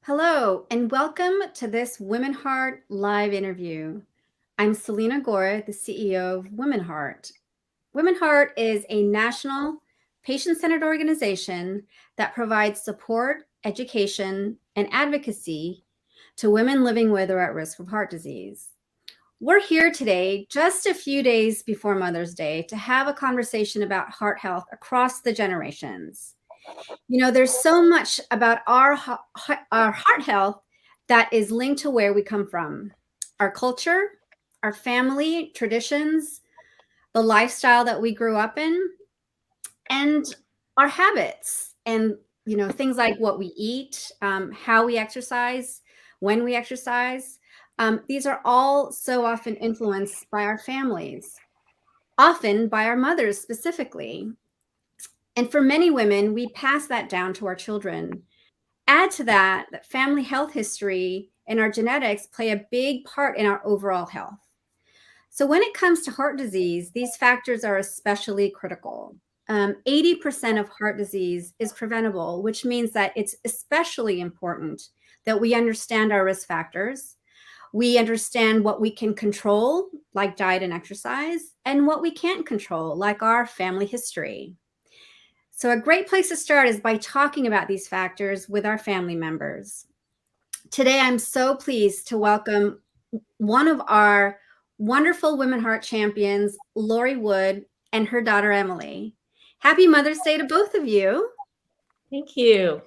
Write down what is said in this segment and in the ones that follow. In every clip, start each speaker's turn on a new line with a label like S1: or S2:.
S1: Hello, and welcome to this WomenHeart live interview. I'm Selena Gora, the CEO of WomenHeart. WomenHeart is a national patient-centered organization that provides support, education, and advocacy to women living with or at risk of heart disease. We're here today, just a few days before Mother's Day, to have a conversation about heart health across the generations. There's so much about our heart health that is linked to where we come from, our culture, our family traditions, the lifestyle that we grew up in, and our habits. And things like what we eat, how we exercise, when we exercise. These are all so often influenced by our families, often by our mothers specifically. And for many women, we pass that down to our children. Add to that family health history and our genetics play a big part in our overall health. So when it comes to heart disease, these factors are especially critical. 80% of heart disease is preventable, which means that it's especially important that we understand our risk factors. We understand what we can control, like diet and exercise, and what we can't control, like our family history. So a great place to start is by talking about these factors with our family members. Today, I'm so pleased to welcome one of our wonderful WomenHeart champions, Lori Wood, and her daughter, Emily. Happy Mother's Day to both of you.
S2: Thank you.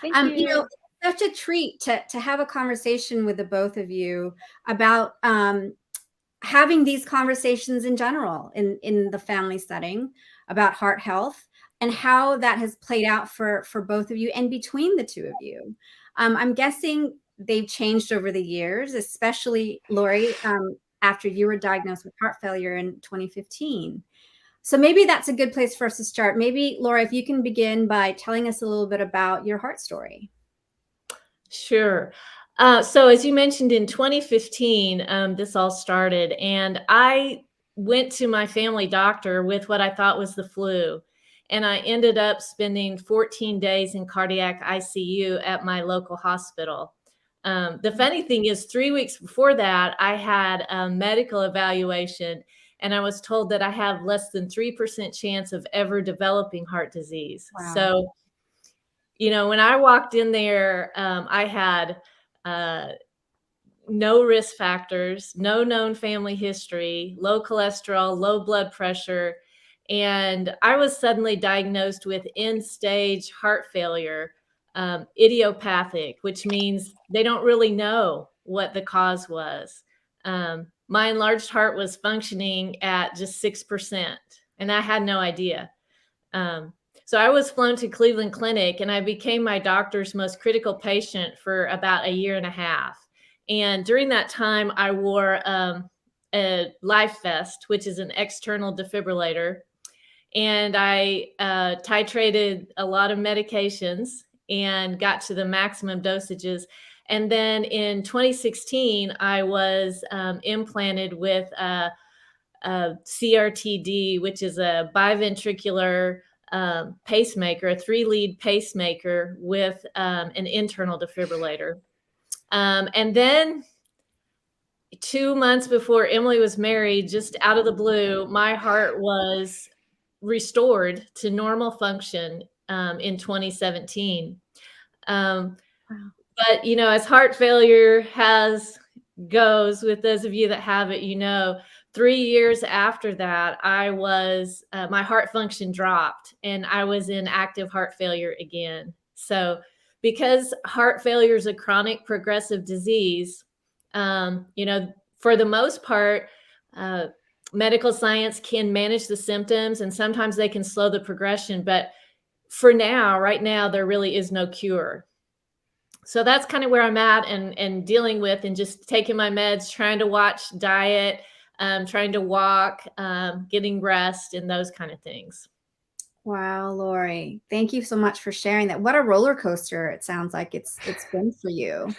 S3: Thank you.
S1: Such a treat to have a conversation with the both of you about having these conversations in general in the family setting about heart health and how that has played out for both of you and between the two of you. I'm guessing they've changed over the years, especially Lori, after you were diagnosed with heart failure in 2015. So maybe that's a good place for us to start. Maybe, Laura, if you can begin by telling us a little bit about your heart story.
S2: Sure. So as you mentioned, in 2015, this all started, and I went to my family doctor with what I thought was the flu. And I ended up spending 14 days in cardiac ICU at my local hospital. The funny thing is, 3 weeks before that, I had a medical evaluation, and I was told that I have less than 3% chance of ever developing heart disease.
S1: Wow.
S2: So, when I walked in there, I had no risk factors, no known family history, low cholesterol, low blood pressure. And I was suddenly diagnosed with end-stage heart failure, idiopathic, which means they don't really know what the cause was. My enlarged heart was functioning at just 6%, and I had no idea. So I was flown to Cleveland Clinic, and I became my doctor's most critical patient for about a year and a half. And during that time, I wore a life vest, which is an external defibrillator. And I titrated a lot of medications and got to the maximum dosages. And then in 2016, I was implanted with a CRTD, which is a biventricular pacemaker, a 3-lead pacemaker with an internal defibrillator. And then 2 months before Emily was married, just out of the blue, my heart was restored to normal function in 2017. But, as heart failure goes with those of you that have it, 3 years after that, my heart function dropped and I was in active heart failure again. So because heart failure is a chronic progressive disease, for the most part, medical science can manage the symptoms and sometimes they can slow the progression. But right now, there really is no cure. So that's kind of where I'm at and dealing with and just taking my meds, trying to watch diet, trying to walk, getting rest and those kind of things.
S1: Wow, Lori, thank you so much for sharing that. What a roller coaster it sounds like it's been for you.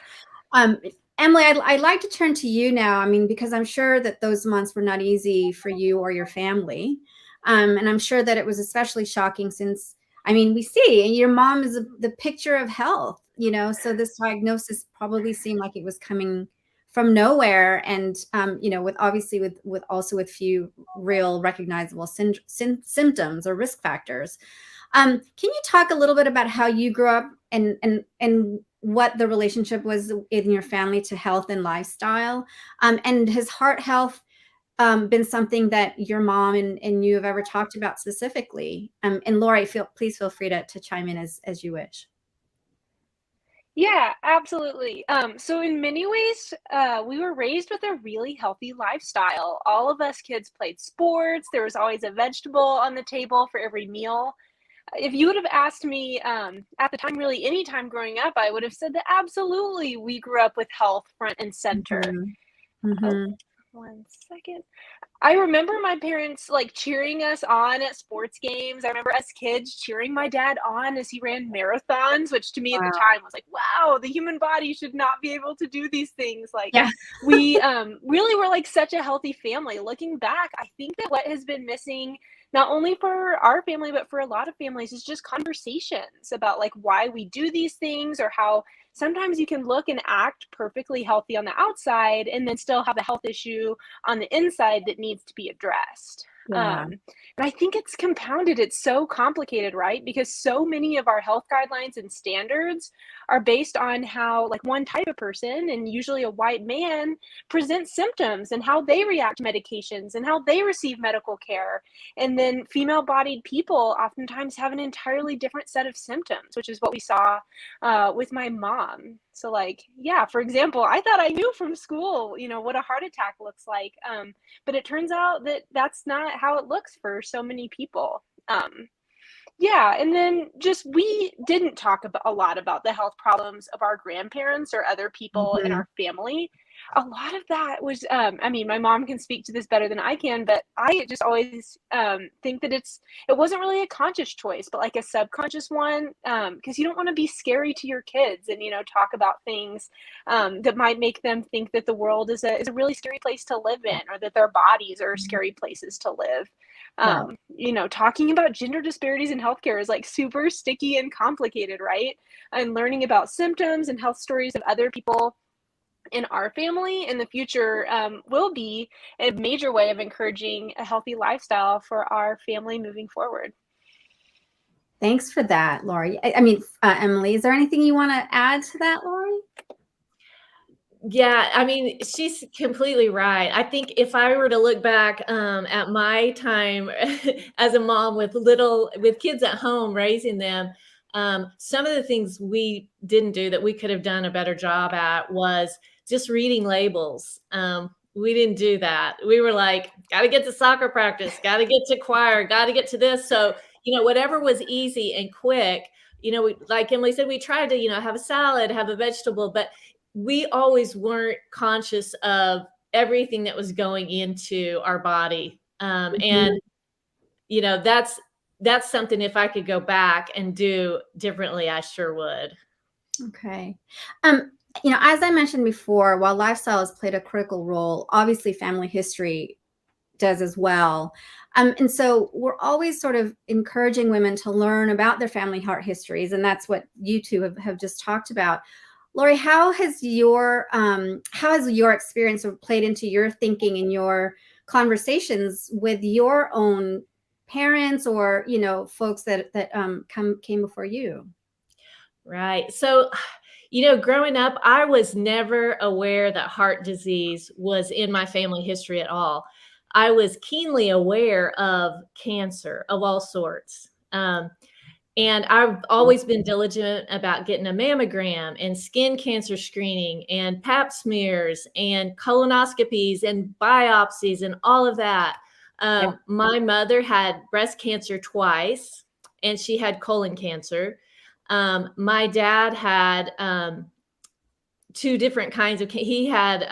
S1: Emily, I'd like to turn to you now. Because I'm sure that those months were not easy for you or your family. And I'm sure that it was especially shocking since I mean, we see, and your mom is the picture of health, so this diagnosis probably seemed like it was coming from nowhere, and with obviously with few real recognizable symptoms or risk factors. Can you talk a little bit about how you grew up and what the relationship was in your family to health and lifestyle? And has heart health been something that your mom and you have ever talked about specifically? And Lori, please feel free to chime in as you wish.
S3: Yeah, absolutely. So in many ways, we were raised with a really healthy lifestyle. All of us kids played sports. There was always a vegetable on the table for every meal. If you would have asked me at the time, really any time growing up, I would have said that absolutely we grew up with health front and center.
S1: Mm-hmm.
S3: Oh,
S1: Mm-hmm.
S3: 1 second. I remember my parents like cheering us on at sports games. I remember us kids cheering my dad on as he ran marathons, which to me at the
S1: Wow.
S3: time was like, wow, the human body should not be able to do these things. Like
S1: Yeah.
S3: we really were like such a healthy family. Looking back, I think that what has been missing not only for our family but for a lot of families is just conversations about like why we do these things, or how sometimes you can look and act perfectly healthy on the outside and then still have a health issue on the inside that needs to be addressed.
S1: Yeah.
S3: And I think it's compounded. It's so complicated, right? Because so many of our health guidelines and standards are based on how, like, one type of person, and usually a white man, presents symptoms and how they react to medications and how they receive medical care. And then female bodied people oftentimes have an entirely different set of symptoms, which is what we saw with my mom. So like, yeah, for example, I thought I knew from school, what a heart attack looks like. But it turns out that that's not how it looks for so many people. Yeah, and then just we didn't talk a lot about the health problems of our grandparents or other people in
S1: Mm-hmm.
S3: our family. A lot of that was, I mean, my mom can speak to this better than I can, but I just always think that it wasn't really a conscious choice, but like a subconscious one, because you don't want to be scary to your kids and, talk about things that might make them think that the world is a really scary place to live in, or that their bodies are scary places to live.
S1: Right.
S3: Talking about gender disparities in healthcare is like super sticky and complicated, right? And learning about symptoms and health stories of other people in our family in the future will be a major way of encouraging a healthy lifestyle for our family moving forward.
S1: Thanks for that, Lori. I mean, Emily, is there anything you want to add to that, Lori?
S2: Yeah, I mean, she's completely right. I think if I were to look back at my time as a mom with kids at home raising them, some of the things we didn't do that we could have done a better job at was just reading labels. We didn't do that. We were like, got to get to soccer practice, got to get to choir, got to get to this. So, whatever was easy and quick, like Emily said, we tried to, have a salad, have a vegetable, but we always weren't conscious of everything that was going into our body. And, that's something, if I could go back and do differently, I sure would.
S1: Okay. As I mentioned before, while lifestyle has played a critical role, obviously family history does as well. And so we're always sort of encouraging women to learn about their family heart histories. And that's what you two have just talked about. Lori, how has your experience played into your thinking and your conversations with your own parents or folks that came before you?
S2: Right. So, growing up, I was never aware that heart disease was in my family history at all. I was keenly aware of cancer of all sorts. And I've always been diligent about getting a mammogram and skin cancer screening and pap smears and colonoscopies and biopsies and all of that.
S1: Yeah.
S2: My mother had breast cancer twice, and she had colon cancer. My dad had two different kinds of. He had.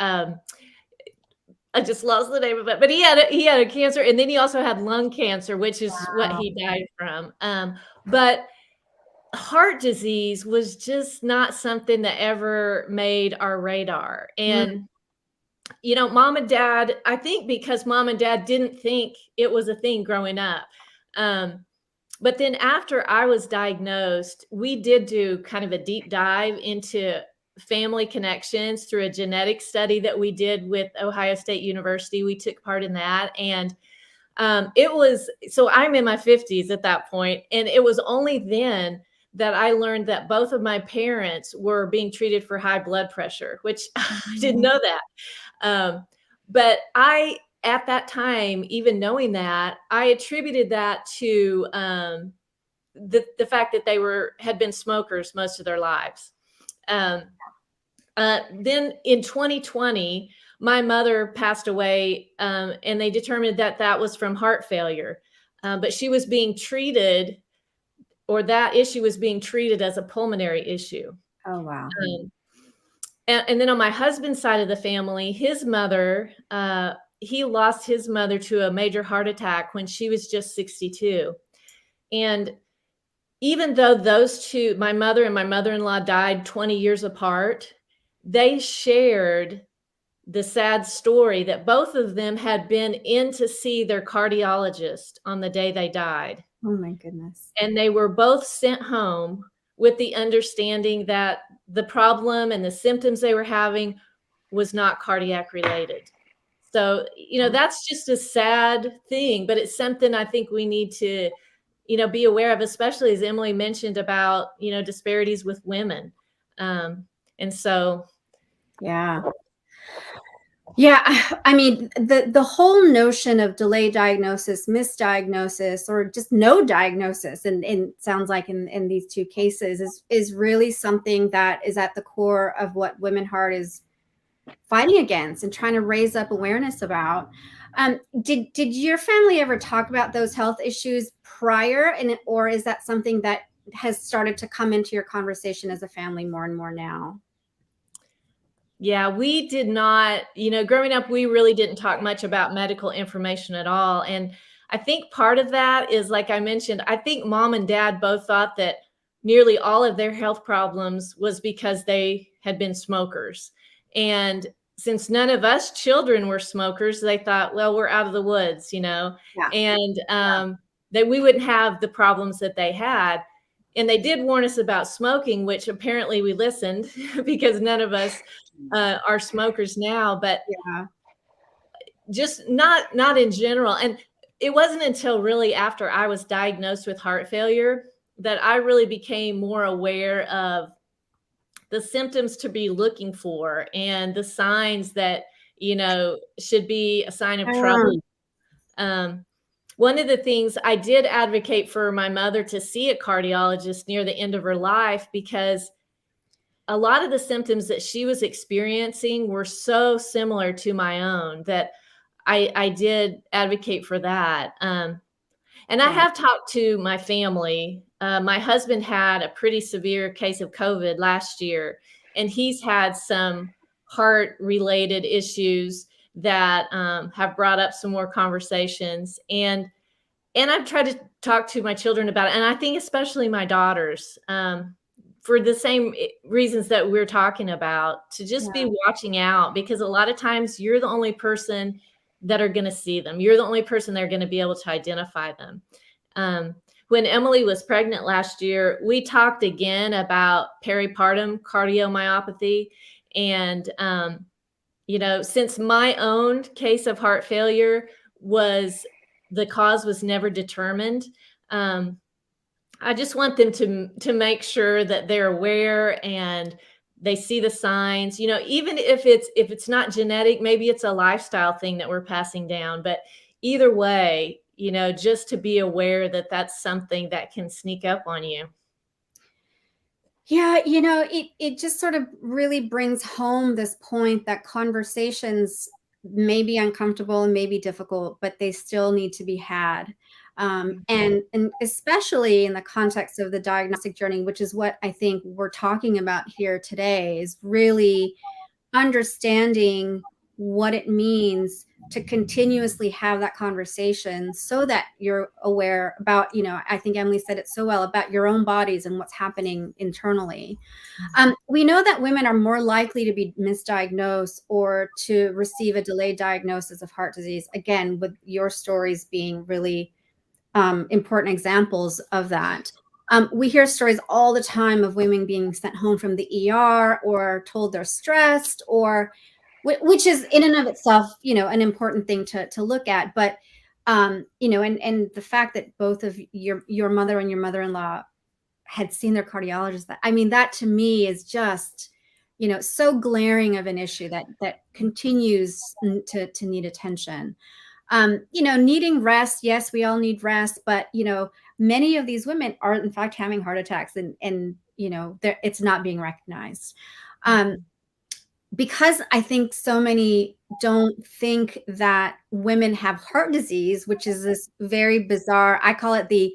S2: I just lost the name of it, but he had a cancer, and then he also had lung cancer, which is what
S1: Wow.
S2: he died from. But heart disease was just not something that ever made our radar.
S1: Mm.
S2: And, mom and dad, I think because mom and dad didn't think it was a thing growing up, But then after I was diagnosed, we did do kind of a deep dive into family connections through a genetic study that we did with Ohio State University. We took part in that. And it was, so I'm in my 50s at that point, and it was only then that I learned that both of my parents were being treated for high blood pressure, which I didn't know that. But at that time, even knowing that, I attributed that to the fact that they had been smokers most of their lives. Then in 2020, my mother passed away, and they determined that that was from heart failure. But she was being treated, or that issue was being treated as a pulmonary issue.
S1: Oh, wow.
S2: And then on my husband's side of the family, his mother, he lost his mother to a major heart attack when she was just 62. And even though those two, my mother and my mother-in-law, died 20 years apart, they shared the sad story that both of them had been in to see their cardiologist on the day they died.
S1: Oh my goodness.
S2: And they were both sent home with the understanding that the problem and the symptoms they were having was not cardiac related. So, that's just a sad thing, but it's something I think we need to, be aware of, especially as Emily mentioned about, disparities with women. And so.
S1: Yeah. Yeah. I mean, the whole notion of delayed diagnosis, misdiagnosis, or just no diagnosis, and sounds like in these two cases is really something that is at the core of what WomenHeart is fighting against and trying to raise up awareness about. Did your family ever talk about those health issues prior, or is that something that has started to come into your conversation as a family more and more now?
S2: Yeah, we did not, growing up, we really didn't talk much about medical information at all. And I think part of that is, like I mentioned, I think mom and dad both thought that nearly all of their health problems was because they had been smokers. And since none of us children were smokers, they thought, well, we're out of the woods,
S1: Yeah.
S2: and that we wouldn't have the problems that they had. And they did warn us about smoking, which apparently we listened because none of us are smokers now, but
S1: Yeah.
S2: just not in general. And it wasn't until really after I was diagnosed with heart failure that I really became more aware of the symptoms to be looking for and the signs that, should be a sign of trouble. One of the things I did advocate for my mother to see a cardiologist near the end of her life, because a lot of the symptoms that she was experiencing were so similar to my own that I did advocate for that. And I have talked to my family. My husband had a pretty severe case of COVID last year, and he's had some heart-related issues that have brought up some more conversations. And I've tried to talk to my children about it, and I think especially my daughters, for the same reasons that we're talking about, to just be watching out, because a lot of times you're the only person that are going to see them. You're the only person that are going to be able to identify them. When Emily was pregnant last year, we talked again about peripartum cardiomyopathy. And, since my own case of heart failure the cause was never determined, I just want them to make sure that they're aware and they see the signs, even if it's not genetic, maybe it's a lifestyle thing that we're passing down, but either way, just to be aware that that's something that can sneak up on you.
S1: Yeah, it just sort of really brings home this point that conversations may be uncomfortable and may be difficult, but they still need to be had. And especially in the context of the diagnostic journey, which is what I think we're talking about here today, is really understanding what it means to continuously have that conversation so that you're aware about, I think Emily said it so well, about your own bodies and what's happening internally. We know that women are more likely to be misdiagnosed or to receive a delayed diagnosis of heart disease, again, with your stories being really important examples of that. We hear stories all the time of women being sent home from the ER or told they're stressed, or which is in and of itself, an important thing to look at. But and the fact that both of your mother and your mother-in-law had seen their cardiologist, that to me is just, so glaring of an issue that continues to need attention. Needing rest. Yes, we all need rest, but many of these women are in fact having heart attacks, and it's not being recognized. Because I think so many don't think that women have heart disease, which is this very bizarre, I call it the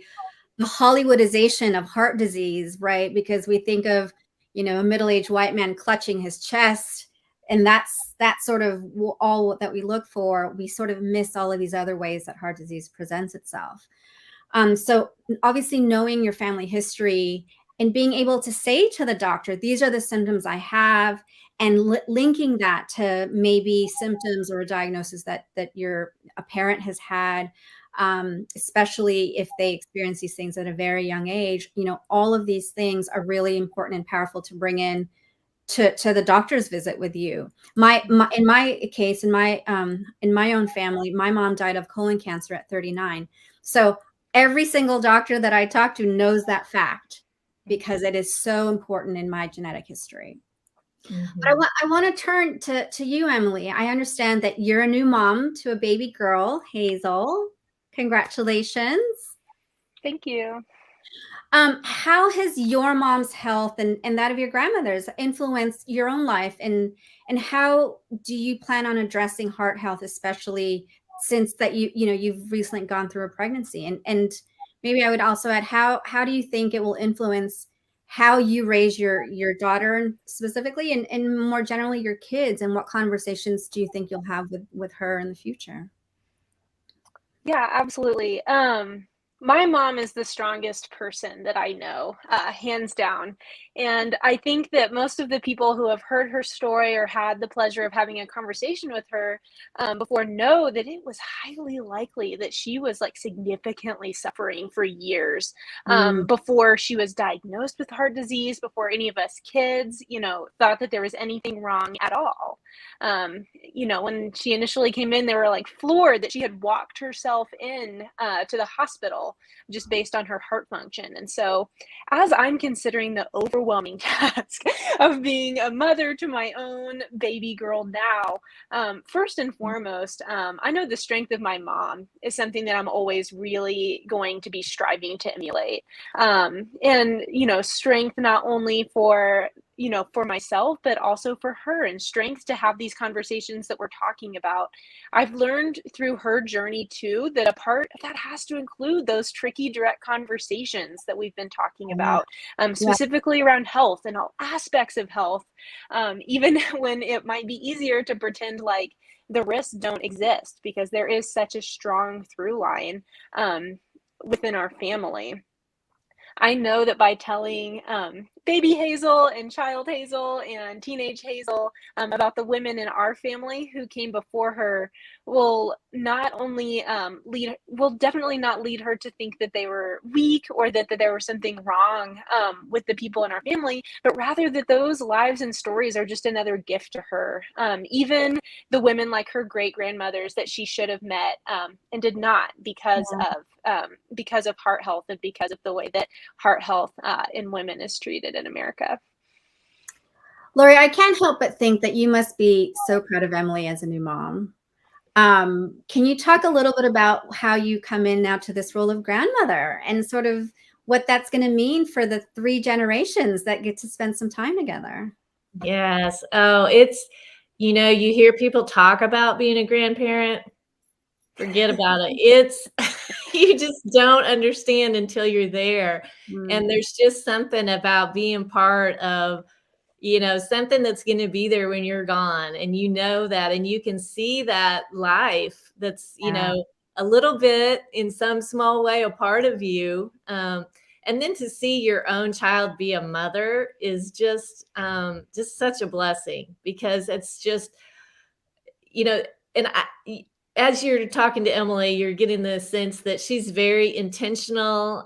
S1: Hollywoodization of heart disease, right? Because we think of, a middle-aged white man clutching his chest, and that's sort of all that we look for. We sort of miss all of these other ways that heart disease presents itself. So obviously knowing your family history and being able to say to the doctor, these are the symptoms I have, and linking that to maybe symptoms or a diagnosis that a parent has had, especially if they experience these things at a very young age. All of these things are really important and powerful to bring in to the doctor's visit with you. In my case, in my own family, my mom died of colon cancer at 39. So every single doctor that I talk to knows that fact, because it is so important in my genetic history. But I want to turn to you, Emily. I understand that you're a new mom to a baby girl, Hazel. Congratulations.
S3: Thank you.
S1: How has your mom's health and that of your grandmother's influenced your own life, and how do you plan on addressing heart health, especially since that you've recently gone through a pregnancy? And maybe I would also add, how do you think it will influence how you raise your daughter specifically, and more generally your kids, and what conversations do you think you'll have with her in the future?
S3: Yeah, absolutely. My mom is the strongest person that I know, hands down. And I think that most of the people who have heard her story or had the pleasure of having a conversation with her before know that it was highly likely that she was like significantly suffering for years
S1: Mm,
S3: before she was diagnosed with heart disease, before any of us kids, thought that there was anything wrong at all. When she initially came in, they were like floored that she had walked herself in to the hospital just based on her heart function. And so, as I'm considering the overwhelming task of being a mother to my own baby girl now, first and foremost, I know the strength of my mom is something that I'm always really going to be striving to emulate. And, strength not only for for myself, but also for her, and strength to have these conversations that we're talking about. I've learned through her journey too that a part of that has to include those tricky, direct conversations that we've been talking
S1: yeah.
S3: about,
S1: Yeah.
S3: specifically around health and all aspects of health, even when it might be easier to pretend like the risks don't exist, because there is such a strong through line within our family. I know that by telling baby Hazel and child Hazel and teenage Hazel about the women in our family who came before her will not only will definitely not lead her to think that they were weak, or that there was something wrong with the people in our family, but rather that those lives and stories are just another gift to her. Even the women like her great grandmothers that she should have met and did not, because of heart health and because of the way that heart health in women is treated in America.
S1: Lori, I can't help but think that you must be so proud of Emily as a new mom. Can you talk a little bit about how you come in now to this role of grandmother, and sort of what that's going to mean for the 3 generations that get to spend some time together?
S2: Yes. Oh, it's, you hear people talk about being a grandparent, forget about it. It's you just don't understand until you're there.
S1: Mm,
S2: And there's just something about being part of, something that's going to be there when you're gone. And you know that, and you can see that life that's,
S1: yeah.
S2: a little bit in some small way, a part of you. And then to see your own child be a mother is just such a blessing, because it's just, you know, and as you're talking to Emily, you're getting the sense that she's very intentional.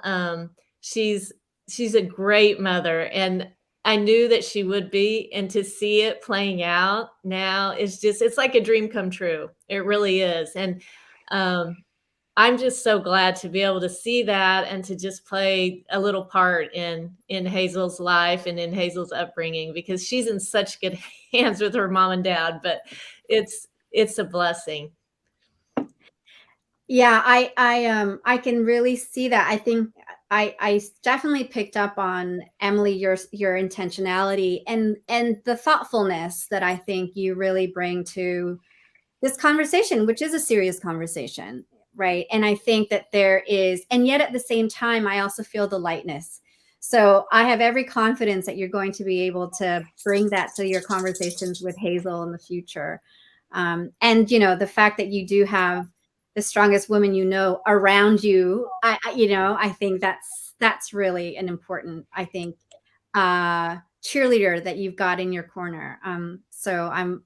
S2: She's she's a great mother, and I knew that she would be. And to see it playing out now is just it's like a dream come true. It really is. And um, I'm just so glad to be able to see that and to just play a little part in Hazel's life and in Hazel's upbringing, because she's in such good hands with her mom and dad. But it's a blessing.
S1: Yeah, I can really see that. I think I definitely picked up on, Emily, your intentionality and the thoughtfulness that I think you really bring to this conversation, which is a serious conversation, right? And I think that there is, and yet at the same time, I also feel the lightness. So I have every confidence that you're going to be able to bring that to your conversations with Hazel in the future. And you know, the fact that you do have the strongest woman you know around you, you know, I think that's really an important, I think, cheerleader that you've got in your corner. So I'm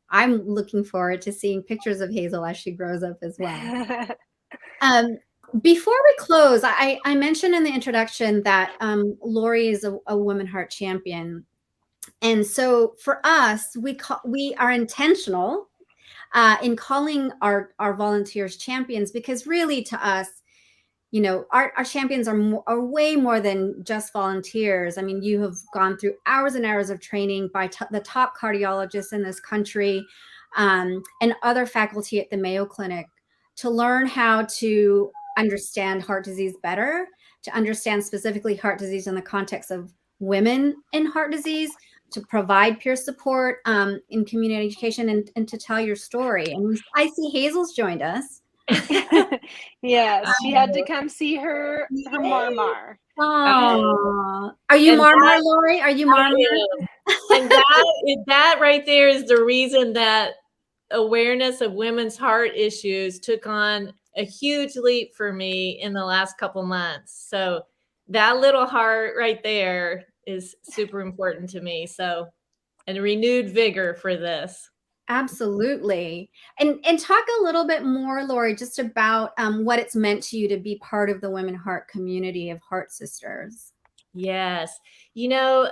S1: looking forward to seeing pictures of Hazel as she grows up as well. Um, Before we close, I mentioned in the introduction that Lori is a WomenHeart Champion, and so for us, we are intentional in calling our volunteers champions, because really to us, you know, our champions are way more than just volunteers. I mean, you have gone through hours and hours of training by the top cardiologists in this country, and other faculty at the Mayo Clinic, to learn how to understand heart disease better, to understand specifically heart disease in the context of women in heart disease, to provide peer support in community education, and to tell your story. And I see Hazel's joined us.
S3: Yes, she had to come see her Marmar.
S1: Oh, are you
S2: And
S1: Marmar, Lori? Are you Marmar?
S2: And that right there is the reason that awareness of women's heart issues took on a huge leap for me in the last couple months. So that little heart right there is super important to me. So, and a renewed vigor for this.
S1: Absolutely. And talk a little bit more, Lori, just about what it's meant to you to be part of the Women Heart community of Heart Sisters.
S2: Yes. You know,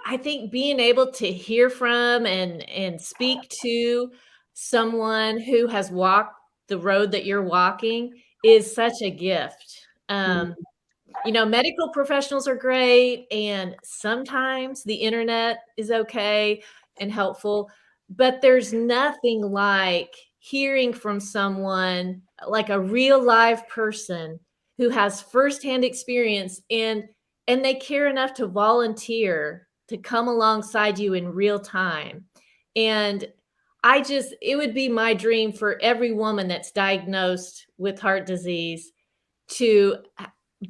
S2: I think being able to hear from and speak to someone who has walked the road that you're walking is such a gift. You know, medical professionals are great, and sometimes the internet is okay and helpful, but there's nothing like hearing from someone, like a real live person who has firsthand experience, and they care enough to volunteer to come alongside you in real time. And it would be my dream for every woman that's diagnosed with heart disease to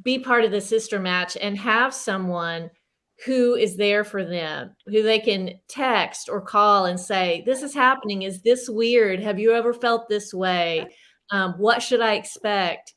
S2: be part of the sister match and have someone who is there for them, who they can text or call and say, this is happening. Is this weird? Have you ever felt this way? What should I expect?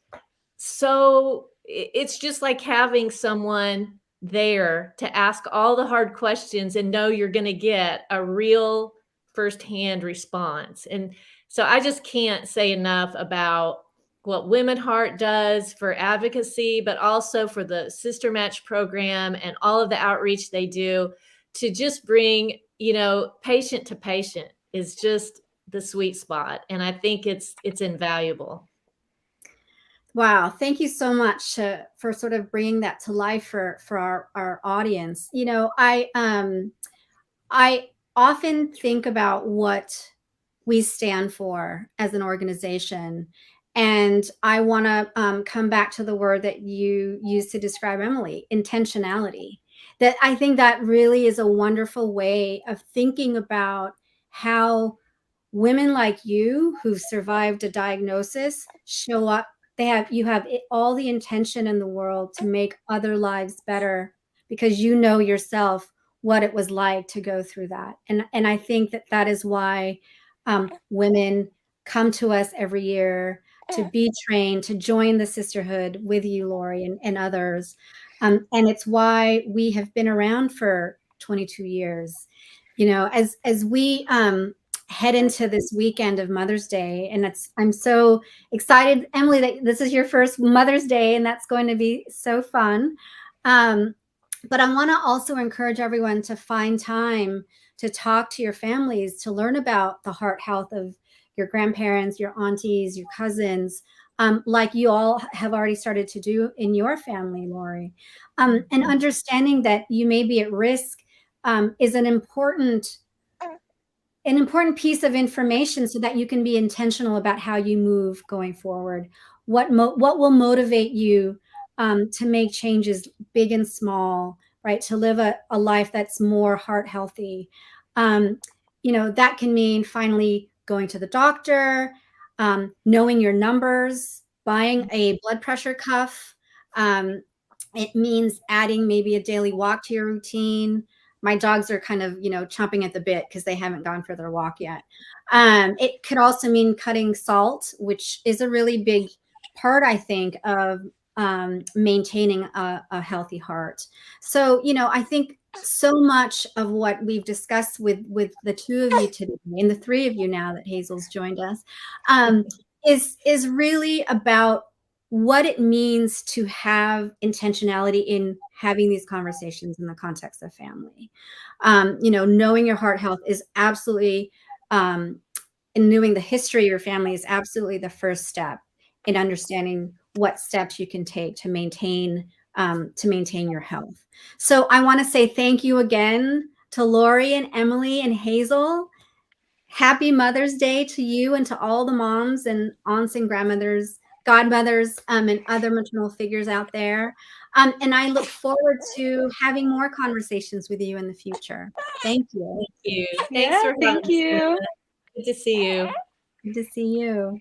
S2: So it's just like having someone there to ask all the hard questions and know you're going to get a real firsthand response. And so I just can't say enough about what Women Heart does for advocacy, but also for the Sister Match program and all of the outreach they do to just bring, you know, patient to patient is just the sweet spot. And I think it's invaluable.
S1: Wow, thank you so much for sort of bringing that to life for our audience. You know, I often think about what we stand for as an organization, and I want to come back to the word that you used to describe Emily, intentionality. That I think that really is a wonderful way of thinking about how women like you who've survived a diagnosis show up. You have all the intention in the world to make other lives better, because you know yourself what it was like to go through that. And I think that is why women come to us every year to be trained, to join the sisterhood with you, Lori, and others. And it's why we have been around for 22 years. You know, as we head into this weekend of Mother's Day, and I'm so excited, Emily, that this is your first Mother's Day, and that's going to be so fun. But I want to also encourage everyone to find time to talk to your families, to learn about the heart health of your grandparents, your aunties, your cousins, like you all have already started to do in your family, Lori. And understanding that you may be at risk is an important piece of information so that you can be intentional about how you move going forward. What will motivate you to make changes big and small, right? To live a life that's more heart healthy. That can mean finally going to the doctor, knowing your numbers, buying a blood pressure cuff. It means adding maybe a daily walk to your routine. My dogs are kind of, chomping at the bit because they haven't gone for their walk yet. It could also mean cutting salt, which is a really big part, I think, of maintaining a healthy heart. So, I think so much of what we've discussed with the two of you today, and the three of you now that Hazel's joined us, is really about what it means to have intentionality in having these conversations in the context of family. Knowing your heart health is absolutely, and knowing the history of your family is absolutely the first step in understanding what steps you can take to maintain your health. So I want to say thank you again to Lori and Emily and Hazel. Happy Mother's Day to you and to all the moms and aunts and grandmothers, godmothers, and other maternal figures out there. And I look forward to having more conversations with you in the future. Thank you.
S2: Thank you.
S3: Yeah, thank you.
S2: Good to see you.
S1: Good to see you.